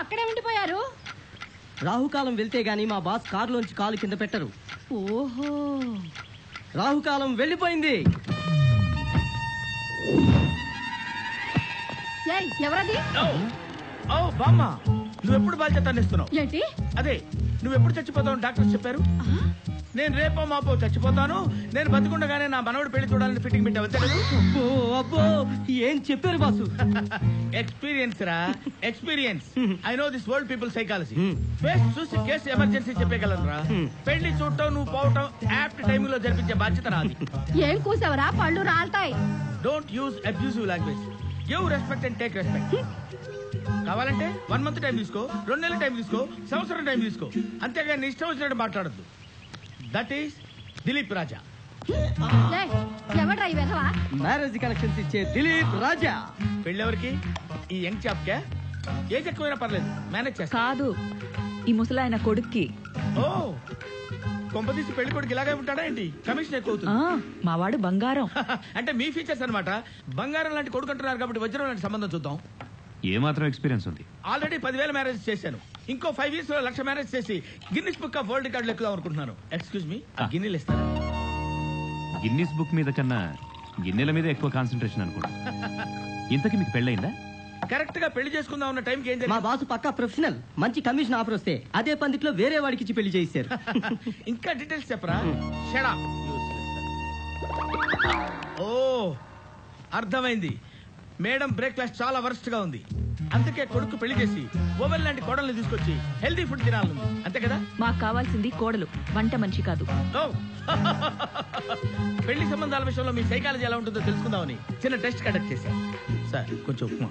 అక్కడే ఉండిపోయారు? రాహుకాలం వెళ్తే గాని మా బాస్ కారులోంచి కాలు కింద పెట్టరు. ఓహో, రాహుకాలం వెళ్ళిపోయింది. ఎవరది? బామ్మ, నువ్వెప్పుడు బాధ్యత ఇస్తున్నావు? ఏంటి? అదే, నువ్వెప్పుడు చచ్చిపోతావు డాక్టర్స్ చెప్పారు. నేను రేపో మాపో చచ్చిపోతాను, నేను బతికుండగానే నా మనవడు పెళ్లి చూడాలని ఫిట్టింగ్ పెట్టావు అంతే కదా? అబ్బో ఏం చెప్పారు బాసు? ఎక్స్పీరియన్స్ రా, experience. I know this world people psychology. Face చూసి కేసు ఎమర్జెన్సీ చెప్పగలను రా. పెళ్లి చూడటం, నువ్వు పోవటం యాప్ట్ టైమ్ లో జరిపించే బాధ్యత రాది. ఏం కూసావరా? పళ్ళు రాల్తాయి. Don't use abusive language. Give respect and take respect. కావాలంటే 1 month టైం తీసుకో, 2 నెలల టైం తీసుకో, సంవత్సరం టైం తీసుకో, అంతేగాని నీ ఇష్టం వచ్చినట్టు మాట్లాడద్దు. దట్ ఈస్ దిలీప్ రాజా. ఎవడ్రా ఈ వెధవా? మ్యారేజ్ కనెక్షన్స్ ఇచ్చే దిలీప్ రాజా. పెళ్ళెవరికి? ఈ యంగ్ చాప్ కే? ఏజ్ ఎక్కువైనా పర్లేదు, మేనేజ్ చేస్తా. కాదు, ఈ ముసలాయన కొడుక్కి. ఓ, కొంపదీసి పెళ్లి కొడుకు ఇలాగే ఉంటాడా ఏంటి? కమిషన్ ఎక్కువ అవుతుంది. మావాడు బంగారం. అంటే మీ ఫీచర్స్ అన్నమాట. బంగారం లాంటి కొడుకు అంటున్నారు కాబట్టి వజ్రం లాంటి సంబంధం చూద్దాం. ఏ మాత్రం ఎక్స్పీరియన్స్ ఉంది? ఆల్రెడీ 10,000 మ్యారేజ్ చేశాను. ఇంకో 5 years లో 1,00,000 మ్యారేజ్ చేసి గిన్నిస్ బుక్ ఆఫ్ వరల్డ్ రికార్డులు ఎక్కుదాం అనుకుంటున్నాను. ఎక్స్క్యూజ్ మీ, గిన్నెలు ఇస్తారా? గిన్నిస్ బుక్ మీద కన్నా గిన్నెల మీద ఎక్కువ కాన్సన్ట్రేషన్ అనుకుంటా. ఇంతకీ మీకు పెళ్ళయిందా? కరెక్ట్ గా పెళ్లి చేసుకుందాం ఉన్న టైంకి ఏం మా బాసు పక్కా ప్రొఫెషనల్. మంచి కమిషన్ ఆఫర్ వస్తే అదే పందిట్లో వేరే వాడికి ఇచ్చి పెళ్లి చేశారు. ఇంకా డీటెయిల్స్ చెప్పరా? Shut up. ఓ, అర్థమైంది. మేడం బ్రేక్ఫాస్ట్ చాలా వరస్ట్ గా ఉంది, అందుకే కొడుకు పెళ్లి చేసి ఓవెన్ లాంటి కోడల్ని తీసుకొచ్చి హెల్దీ ఫుడ్ తినాలని. అంతే కదా? మాకు కావాల్సింది కోడలు, వంట మనిషి కాదు. పెళ్లి సంబంధాల విషయంలో మీ సైకాలజీ ఎలా ఉంటుందో తెలుసుకుందామని చిన్న టెస్ట్ కండక్ట్ చేశాను. సార్ కొంచెం ఉప్మా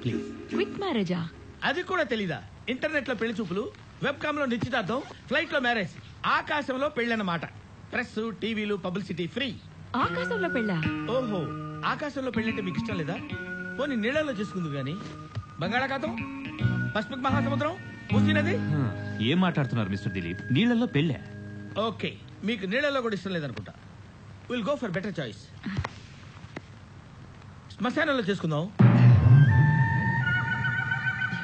ప్లీజ్. క్విక్ మ్యారేజా? అది కూడా తెలీదా? ఇంటర్నెట్ లో పెళ్లి చూపులు, వెబ్ కామ్ లో నిశ్చితార్థం, ఫ్లైట్ లో మ్యారేజ్, ఆకాశంలో పెళ్ళన్నమాట. ప్రెస్, టీవీలు, పబ్లిసిటీ ఫ్రీ. ఆకాశంలో పెళ్ళా? ఓహో, ఆకాశంలో పెళ్ళంటే మీకు ఇష్టం లేదా? పోనీ నీళ్ళలో చేసుకుందు గాని. బంగాళాఖాతం, పసిఫిక్ మహాసముద్రం, మూసీ నది. ఏం మాట్లాడుతున్నారు మిస్టర్ దిలీప్? నీళ్లలో పెళ్ళా? ఓకే, మీకు నీళ్ళలో కూడా ఇష్టం లేదనుకుంటా. Will go for better choice. శ్మశానంలో చేసుకుందాం.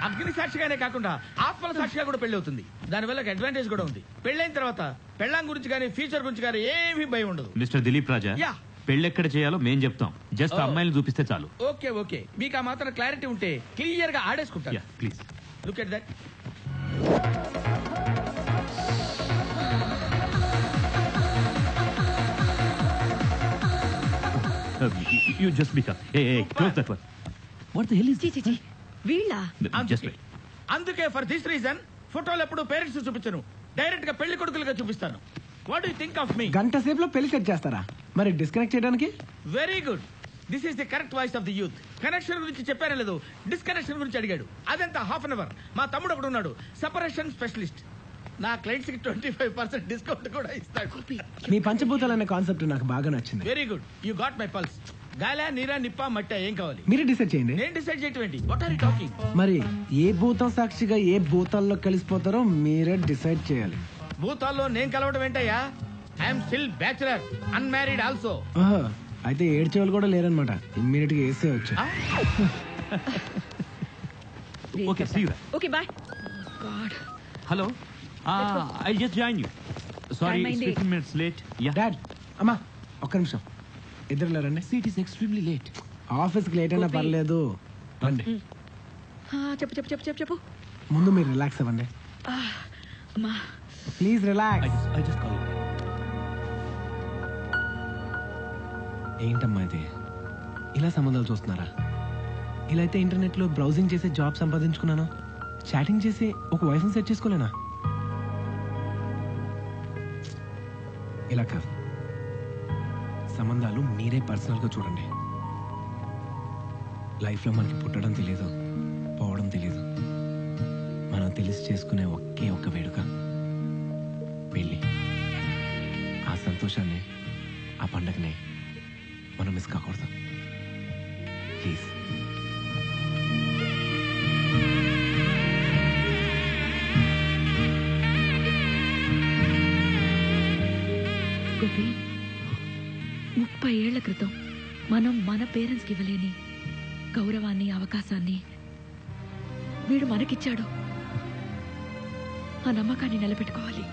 అగ్ని సాక్షిగానే కాకుండా ఆత్మల సాక్షిగా కూడా పెళ్లి అవుతుంది. దానివల్ల అడ్వాంటేజ్ కూడా ఉంది. పెళ్ళైన తర్వాత పెళ్ళాం గురించి కానీ ఫ్యూచర్ గురించి కానీ ఏమీ భయం ఉండదు. మిస్టర్ దిలీప్ రాజా, పెళ్ళెక్కడ చేయాలో మేం చెప్తాం. జస్ట్ అమ్మాయిని చూపిస్తే చాలు. ఓకే ఓకే, మీకు ఆ మాత్రం క్లారిటీ ఉంటే క్లియర్ గా ఆడేసుకుంటా. Please look at that. You just speak up. Hey, close that one. What the hell is this? వీళ్ళ? Just wait. అందుకే ఫర్ దిస్ రీజన్ ఫోటోలు ఎప్పుడు పేరెంట్స్ చూపించను, డైరెక్ట్ గా పెళ్లి కొడుకులుగా చూపిస్తాను. What do you think of me? గంట సేపులో పెళ్లి సెట్ చేస్తారా? మరి డిస్కనెక్ట్ చేయడానికి? Very good, this is the correct voice of the youth. Connection గురించి చెప్పారా లేదు, డిస్కనెక్షన్ గురించి అడిగాడు. అదంతా హాఫ్ అన్ అవర్. మా తమ్ముడు ఒకడు ఉన్నాడు, సెపరేషన్ స్పెషలిస్ట్. నా క్లయింట్స్ కి 25% డిస్కౌంట్ కూడా ఇస్తాడు. మీ పంచభూతాలు అనే కాన్సెప్ట్ నాకు బాగా నచ్చింది. Very good, you got my pulse. గాలా, నీరా, నిప్ప, మట్ట ఏం కావాలి? మీరే డిసైడ్ చేయండి. నేను డిసైడ్ చేయటం ఏంటి? What are you talking? మరి ఏ భూతం సాక్షిగా ఏ భూతాల్లో కలిసిపోతారో మీరే డిసైడ్ చేయాలి. భూతాల్లో నేను కలవడం ఏంటయ్యా? I'm still bachelor, unmarried also. అయితే ఏడ్చేవాళ్ళు కూడా లేరనమాట. ఇమ్మీడియట్ గా వేసే వచ్చు. Okay, see you. Okay, bye. God. Hello. I'll just join you. Sorry, it's 15 minutes late. Yeah. Dad, అమ్మా ఒక్క నిమిషం. ఇద్దరు రండి. See, it is extremely late. ఆఫీస్కి లేట్ అయినా పర్లేదు, రండి. చెప్పు. ముందు మీరు రిలాక్స్ అవ్వండి. Please relax. I just call you. ఏంటమ్మా ఇది? ఇలా సంబంధాలు చూస్తున్నారా? ఇలా అయితే ఇంటర్నెట్ లో బ్రౌజింగ్ చేసి జాబ్ సంపాదించుకున్నాను, చాటింగ్ చేసి ఒక వైఫ్ సెట్ చేసుకోలేనా? ఇలా కాదు, సంబంధాలు మీరే పర్సనల్ గా చూడండి. లైఫ్ లో మనకి పుట్టడం తెలియదు, పోవడం తెలియదు. మనం తెలిసి చేసుకునే ఒకే ఒక్క వేడుక పెళ్ళి. ఆ సంతోషాన్ని, ఆ పండగని మనం మిస్ కాకూడదు. ప్లీజ్. గోపి, 30 ఏళ్ల క్రితం మనం మన పేరెంట్స్కి ఇవ్వలేని గౌరవాన్ని, అవకాశాన్ని వీడు మనకిచ్చాడు. ఆ నమ్మకాన్ని నిలబెట్టుకోవాలి.